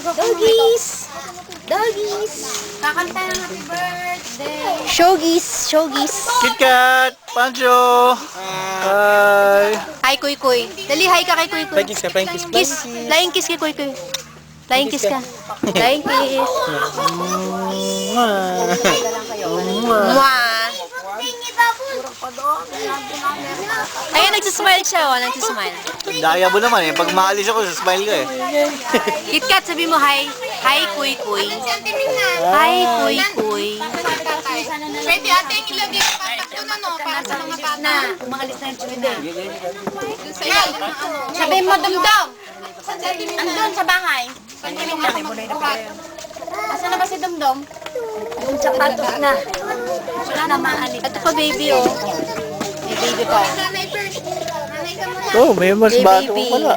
Doggies! Doggies! Kakanta ng happy birthday. Shoggies! Shoggies! KitKat! Pancho! Hi! Hi, Kuy Kuy. Dali, hi ka kay Kuy Kuy. Flying kiss ka, flying kiss. Kiss. Flying kiss kay Kuy Kuy. Flying kiss ka. Flying kiss. Mwah! Ayun, nagsismile siya, oh. Nagsismile. Daya mo naman eh. Pag maalis ako, smile ka eh. KitKat, sabi mo hi. Hi, Kuy Kuy. Hi, Kuy Kuy. Pwede ating ilagay yung patak ko no, para sa mga bata. Umalis na yung chuna. Sa ilalim ng ano. Sabihin mo, Dumdum. Andun sa bahay. Asa na ba si Dumdum? Yung sapatos na. Wala na maalis. Ito pa, baby, oh. May baby pa. Nanay first. Nanay ka muna. Oh, may mas Hey, bato baby. pala.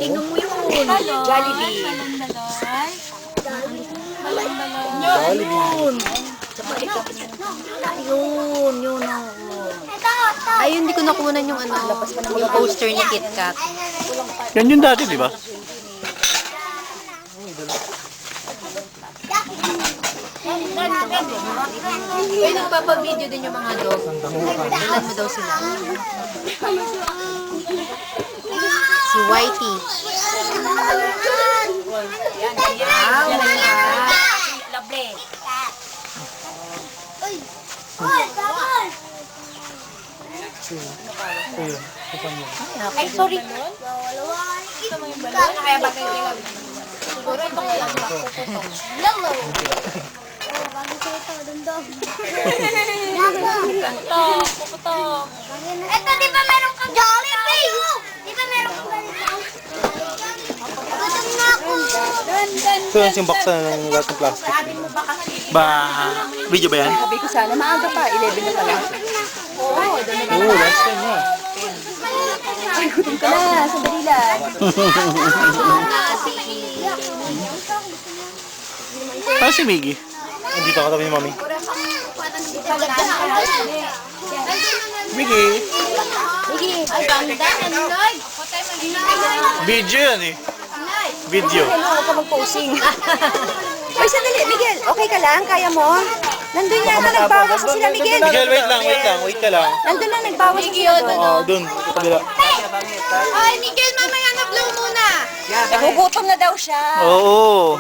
Tingnan mo yun. Jollibee. Yun, yun. Ayun, hindi ko nakunan yung ano, yung poster ni KitKat. Yan yung dati, di ba? Ay, nagpapabideo din yung mga dog. Tingnan mo daw sila. Si Whitey. Ay, sorry. Kaya ba kayo siguro itong Hello. Ito, di ba meron kang Jollibee? Di ba meron kang ganito? Gutom na ako. Ito yung box ng lahat ng plastic. Ba, video ba yan? Sabi ko sana, maaga pa. 11 na pala. Oo, last time na. Ay, gutom ka na. Sandali lang. Ah, si Miggy. Andito ka tabi ni Mami. Miggy. Ay, ganda. Anoy. Video yan eh. Video. Huwag ka mag-posing. Uy, sandali. Miguel, okay ka lang? Kaya mo? Nandun yata nagbawas na sila, Miguel. Miguel, wait ka lang. Nandun lang nagbawas na sila. Oo, dun. Sa kabila. Ay, Miguel, mamaya na-blow muna. Nagugutom na daw siya. Oo.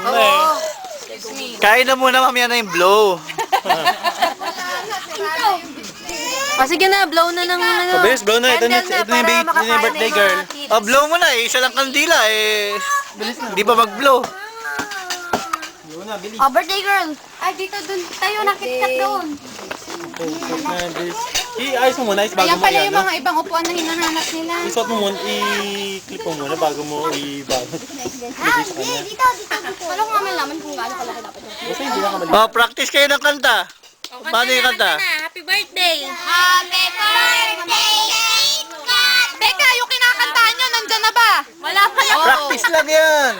Kain na muna, mamaya na yung blow. O, sige na. Blow na ng ano. Pabilis, blow na. Ito na Candle yung para makakain birthday ng girl. mga kids. Oh, blow mo na eh. Isa lang kandila eh. Hindi pa mag-blow. Oh, birthday girl. Ay, dito dun. Tayo, nakit-kat doon. I-ayos mo muna, bago Ayan mo pala yan. yung mga ibang upuan na hinahanap nila. I-suot mo muna, i-clip mo muna bago mo i-bago. Dito. Wala ko nga malaman kung gaano kalaki dapat yung Kasi hindi na kamali. Oh, practice kayo ng kanta. Paano yung kanta? Happy birthday. Happy birthday, KitKat! Teka, yung kinakantahan nyo, nandyan na ba? Wala pa lang. Practice lang yan.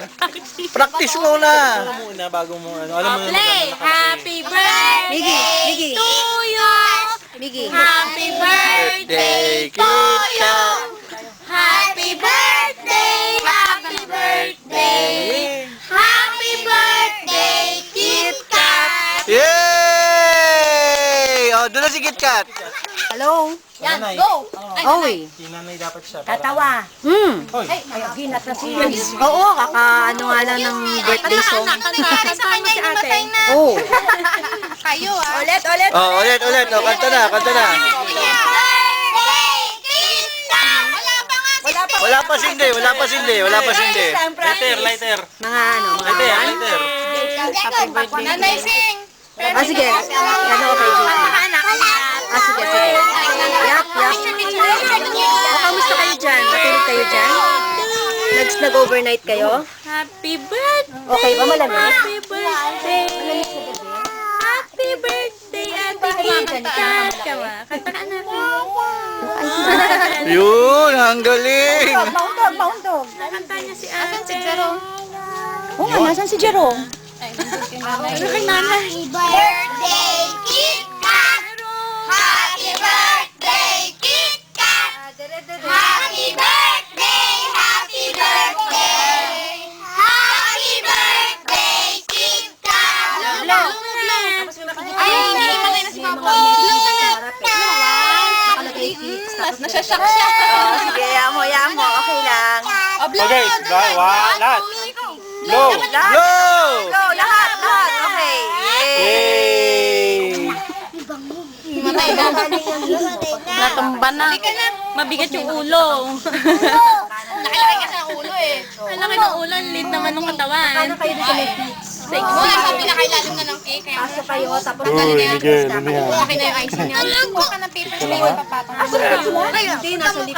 Practice muna. Alam mo muna bago mo ano. Alam mo Play! Happy birthday Miggy. to you! Miggy. Happy birthday to you! Happy birthday! Happy birthday! Happy birthday, KitKat! Yay! Oh, doon na si KitKat. Hello. Yan, go! Oy. Si nanay dapat siya. Tatawa. Ay, Hinat na siya. Oo, ano nga lang ng birthday song. nangyari sa kanya, himatay na. Oo. Kayo ah. Ulit. Oh, ulit. Oh, kanta na. Happy birthday, KitKat! Wala pa nga Wala pa sindi. Lighter. Mga mga Lighter. Nanay sing! Ah, sige. Ano ko kay JP? Ah, sige. Yap. Kamusta kayo dyan? Matulog kayo dyan? Nag-overnight kayo? Happy birthday! Okay ba malamig? Happy birthday! Happy birthday, Ate KitKat! Kanta ka na. Yun, ang galing. Bound dog. Kanta niya si Ate. Asan si Jerome? Oo nga, nasan si Jerome? Ano kay nanay? Happy birthday, KitKat! Happy birthday, KitKat! Nasashock siya. Oh, sige, yamo. Okay lang. Okay, lahat. Low! Low! Go, lahat. Okay. Yay! Yay! Matay na. Natumba na. Mabigat yung ulo. Nakalaki ka sa ulo eh. Ang laki ng ulo, ang liit naman ng katawan. Oo, nasa pinakailalim na ng cake. Kaya Kaso kayo, tapos Miguel, ano yan? laki na yung icing niya. Kuha ka ng paper na yung papatong. hindi, nasa lip.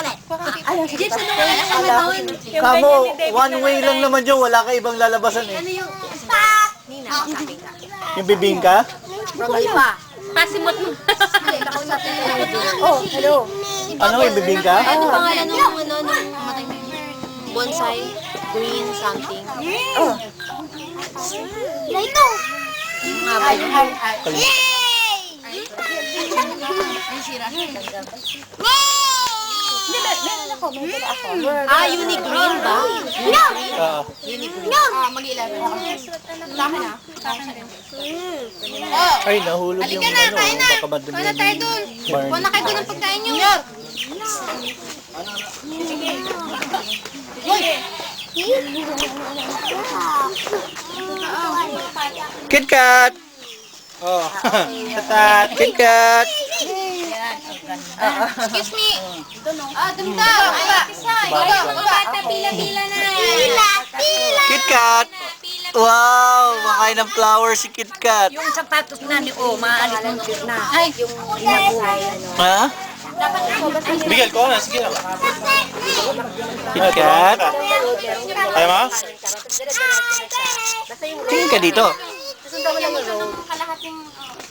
Jeps, ano ka na doon? Kamo, one way lang naman yun. Wala ka ibang lalabasan eh. Yung bibingka? Pasimot mo. Oh, hello. Ano yung bibingka? Ano pangalan nung bonsai? Green something. Ito. Unique green ba? Oo. Ay, nahulog yung ano. Baka madumi Wala tayo dun. Barney. Wala kayo dun ang pagkain nyo. Kit Kat! Oh. Tatat! Kit Kat! Excuse me. Dun ka. Bata, pila-pila na. Pila. Kit Kat! Wow! Makain ng flower si Kit Kat. Yung sapatos na ni O, maalis ng cute na. Ay, yung inabuhay, ano. Ha? Miguel, ko na. Sige lang. Kit Kat? Kaya mo? Tingin ka dito. Sundan mo lang yung road.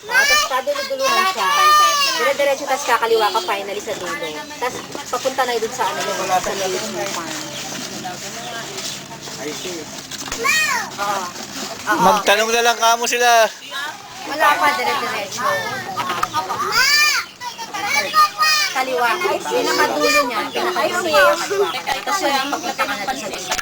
Tapos padulog-duluhan siya. Dire-diretso, tapos kakaliwa ka finally sa dulo. Tapos papunta na yun dun sa ano yung sa lilis mo farm. Magtanong na lang kamo sila. Wala pa, dire-diretso. Kaliwa. Pinakadulo niya, pinaka-safe. Tapos yun ang papunta ka na dun sa dulo.